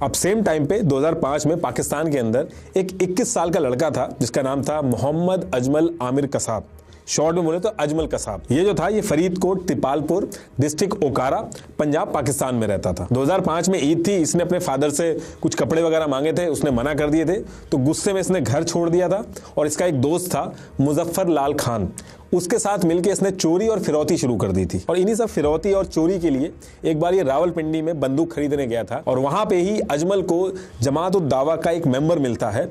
अब same time पे 2005 में पाकिस्तान के अंदर एक 21 साल का लड़का था जिसका नाम था मोहम्मद अजमल आमिर कसाब, शॉर्ट में बोले तो अजमल कसाब। ये जो था ये फरीदकोट तिपालपुर डिस्ट्रिक्ट ओकारा पंजाब पाकिस्तान में रहता था। 2005 में ईद थी, इसने अपने फादर से कुछ कपड़े वगैरह मांगे थे, उसने मना कर दिए थे, तो गुस्से में इसने घर छोड़ दिया था और इसका एक दोस्त था मुजफ्फर लाल खान, उसके साथ मिलकर इसने चोरी और फिरौती शुरू कर दी थी। और इन्हीं सब फिरौती और चोरी के लिए एक बार ये रावलपिंडी में बंदूक खरीदने गया था और वहां पे ही अजमल को जमात उद दावा का एक मेंबर मिलता है।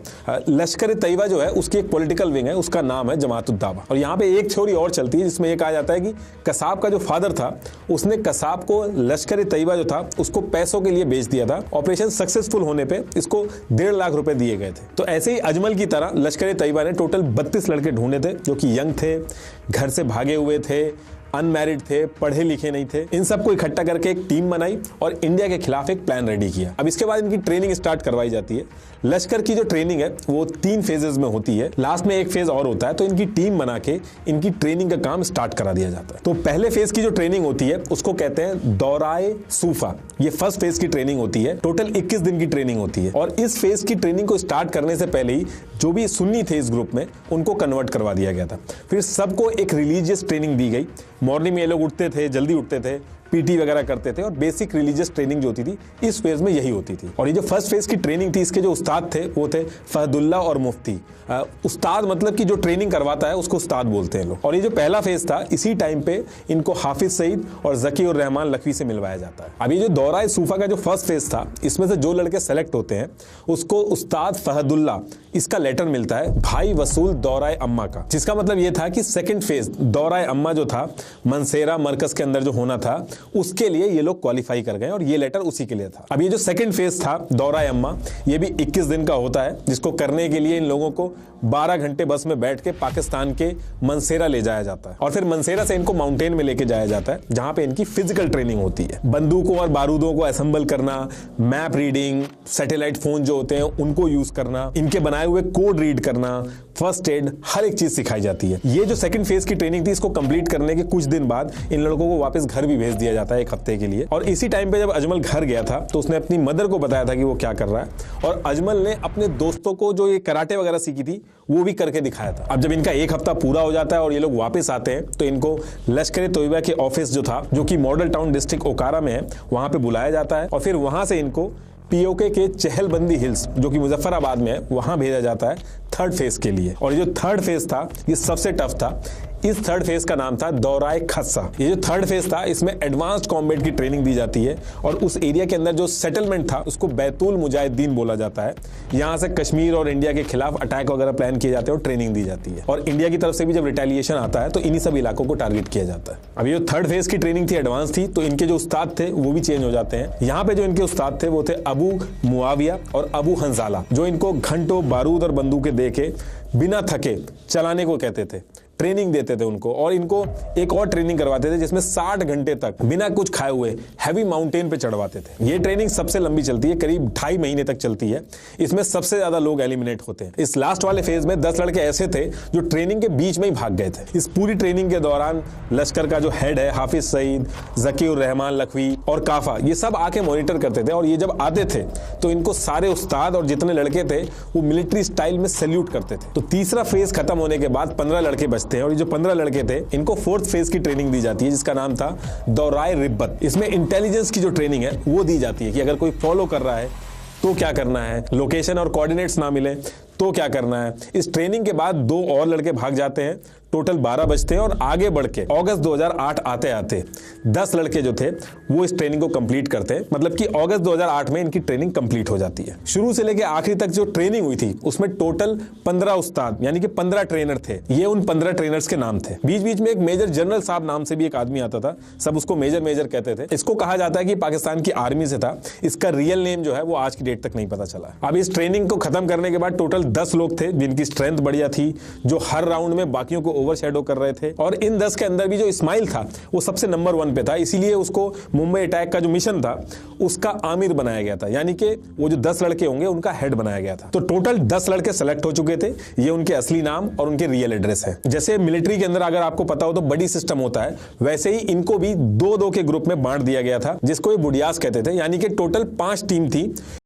लश्कर तैयबा जो है उसकी एक पॉलिटिकल विंग है, उसका नाम है जमात उद दावा। और यहाँ पे एक थ्योरी और चलती है जिसमें यह कहा जाता है कि कसाब का जो फादर था उसने कसाब को लश्कर तैयबा जो था उसको पैसों के लिए बेच दिया था। ऑपरेशन सक्सेसफुल होने पर इसको 1.5 लाख रुपए दिए गए थे। तो ऐसे ही अजमल की तरह लश्कर तैयबा ने टोटल 32 लड़के ढूंढे थे जो कि यंग थे, घर से भागे हुए थे, अनमैरिड थे, पढ़े लिखे नहीं थे। इन सबको इकट्ठा करके एक टीम बनाई और इंडिया के खिलाफ एक प्लान रेडी किया। अब इसके बाद इनकी ट्रेनिंग स्टार्ट करवाई जाती है। लश्कर की जो ट्रेनिंग है वो 3 फेजेस में होती है, लास्ट में एक फेज और होता है। तो इनकी टीम बना के इनकी ट्रेनिंग का काम स्टार्ट करा दिया जाता है। तो पहले फेज की जो ट्रेनिंग होती है उसको कहते हैं दौराए सूफा। ये फर्स्ट फेज की ट्रेनिंग होती है, टोटल 21 दिन की ट्रेनिंग होती है। और इस फेज की ट्रेनिंग को स्टार्ट करने से पहले ही जो भी सुन्नी थे इस ग्रुप में उनको कन्वर्ट करवा दिया गया था। फिर सबको एक रिलीजियस ट्रेनिंग दी गई। मॉर्निंग में ये लोग उठते थे, जल्दी उठते थे, पीटी वगैरह करते थे और बेसिक रिलीजियस ट्रेनिंग जो होती थी इस फेज में यही होती थी। और ये जो फर्स्ट फेज की ट्रेनिंग थी इसके जो उस्ताद थे वो थे फहदुल्ला और मुफ्ती। उस्ताद मतलब कि जो ट्रेनिंग करवाता है उसको उस्ताद बोलते हैं लोग। और ये जो पहला फेज था इसी टाइम पे इनको हाफिज सईद और जकी और रहमान लखवी से मिलवाया जाता है। अब ये जो दौराए सूफा का जो फर्स्ट फेज था इसमें से जो लड़के सेलेक्ट होते हैं उसको उस्ताद फहदुल्ला इसका लेटर मिलता है भाई वसूल दौराए अम्मा का, जिसका मतलब ये था कि सेकंड फेज दौराए अम्मा जो था मनसेरा मरकज के अंदर जो होना था उसके लिए ये लोग क्वालिफाई कर गए और ये लेटर उसी के लिए था। अब ये जो सेकंड फेज था दौराए अम्मा ये भी 21 दिन का होता है, जिसको करने के लिए इन लोगों को 12 घंटे बस में बैठ के पाकिस्तान के मनसेरा ले जाया जाता है और फिर मनसेरा से इनको माउंटेन में लेके जाया जाता है जहां पे इनकी फिजिकल ट्रेनिंग होती है। बंदूकों और बारूदों को असेंबल करना, मैप रीडिंग, सैटेलाइट फोन जो होते हैं उनको यूज करना, इनके बनाए हुए कोड रीड करना, फर्स्ट एड, हर एक चीज सिखाई जाती है। ये जो सेकंड फेज की ट्रेनिंग थी इसको कंप्लीट करने के कुछ दिन बाद इन लड़कों को वापस घर भी भेज दिया जाता है 1 हफ्ते के लिए। और इसी टाइम पे जब अजमल घर गया था तो उसने अपनी मदर को बताया था कि वो क्या कर रहा है और अजमल ने अपने दोस्तों को जो ये कराटे वगैरह सीखी थी वो भी करके दिखाया था। अब जब इनका 1 हफ्ता पूरा हो जाता है और ये लोग वापस आते हैं तो इनको लश्कर तैयबा के ऑफिस जो था जो कि मॉडल टाउन डिस्ट्रिक्ट ओकारा में है वहां पे बुलाया जाता है और फिर वहां से इनको पीओके के चहलबंदी हिल्स जो कि मुजफ्फराबाद में है वहां भेजा जाता है थर्ड फेज के लिए। और ये जो थर्ड फेज था ये सबसे टफ था। इस थर्ड फेज का नाम था दौराए खस्सा। ये जो थर्ड फेज था इसमें एडवांस्ड कॉम्बैट की ट्रेनिंग दी जाती है और उस एरिया के अंदर जो सेटलमेंट था उसको बैतुल मुजाहिदीन बोला जाता है। यहाँ से कश्मीर और इंडिया के खिलाफ अटैक वगैरह प्लान किए जाते हैं और ट्रेनिंग दी जाती है और इंडिया की तरफ से भी जब रिटेलिएशन आता है तो इन्हीं सब इलाकों को टारगेट किया जाता है। अब ये जो थर्ड फेज की ट्रेनिंग थी एडवांस थी तो इनके जो उस्ताद थे वो भी चेंज हो जाते हैं। यहाँ पे जो इनके उस्ताद थे वो थे अबू मुआविया और अबू हंजाला, जो इनको घंटों बारूद और बंदूकें दे के बिना थके चलाने को कहते थे, ट्रेनिंग देते थे उनको और इनको एक और ट्रेनिंग करवाते थे जिसमें 60 घंटे तक बिना कुछ खाए हुए हैवी माउंटेन पे चढ़वाते थे। ये ट्रेनिंग सबसे लंबी चलती है, करीब 2.5 महीने तक चलती है। इसमें सबसे ज्यादा लोग एलिमिनेट होते हैं। इस लास्ट वाले फेज में 10 लड़के ऐसे थे जो ट्रेनिंग के बीच में ही भाग गए थे। इस पूरी ट्रेनिंग के दौरान लश्कर का जो हेड है हाफिज सईद, जकी उर रहमान लखवी और काफा ये सब आके मॉनिटर करते थे और ये जब आते थे तो इनको सारे उस्ताद और जितने लड़के थे वो मिलिट्री स्टाइल में सैल्यूट करते थे। तो तीसरा फेज खत्म होने के बाद 15 लड़के बचते हैं और ये जो 15 लड़के थे इनको फोर्थ फेज की ट्रेनिंग दी जाती है जिसका नाम था दौराए रिब्बत। इसमें इंटेलिजेंस की जो ट्रेनिंग है वो दी जाती है कि अगर कोई फॉलो कर रहा है तो क्या करना है, लोकेशन और कोऑर्डिनेट्स ना मिले तो क्या करना है। इस ट्रेनिंग के बाद 2 और लड़के भाग जाते हैं, टोटल 12 बचते हैं और आगे बढ़ के अगस्त 2008 आते आते 10 लड़के जो थे वो इस ट्रेनिंग को कंप्लीट करते हैं। मतलब कि अगस्त 2008 में इनकी ट्रेनिंग कंप्लीट हो जाती है। शुरू से लेकर आखिरी तक जो ट्रेनिंग हुई थी उसमें टोटल 15 उस्ताद यानी कि 15 ट्रेनर थे। ये उन 15 ट्रेनर्स के नाम थे। बीच बीच में एक मेजर जनरल साहब नाम से भी एक आदमी आता था, सब उसको मेजर मेजर कहते थे। इसको कहा जाता है कि पाकिस्तान की आर्मी से था। इसका रियल नेम जो है वो आज की डेट तक नहीं पता चला। अब इस ट्रेनिंग को खत्म करने के बाद टोटल 10 लोग थे जिनकी स्ट्रेंथ बढ़िया थी, जो हर राउंड में बाकियों को ओवरशैडो कर रहे थे। और इन 10 के अंदर भी जो इस्माइल था वो सबसे नंबर 1 पे था, इसीलिए उसको मुंबई अटैक का जो मिशन था उसका आमिर बनाया गया था, यानी कि वो जो 10 लड़के होंगे उनका हेड बनाया गया था। तो टोटल 10 लड़के सेलेक्ट हो चुके थे। ये उनके असली नाम और उनके रियल एड्रेस है। जैसे मिलिट्री के अंदर अगर आपको पता हो तो बड़ी सिस्टम होता है, वैसे ही इनको भी 2-2 के ग्रुप में बांट दिया गया था जिसको ये बुडियास कहते थे। यानी कि टोटल 5 टीम थी।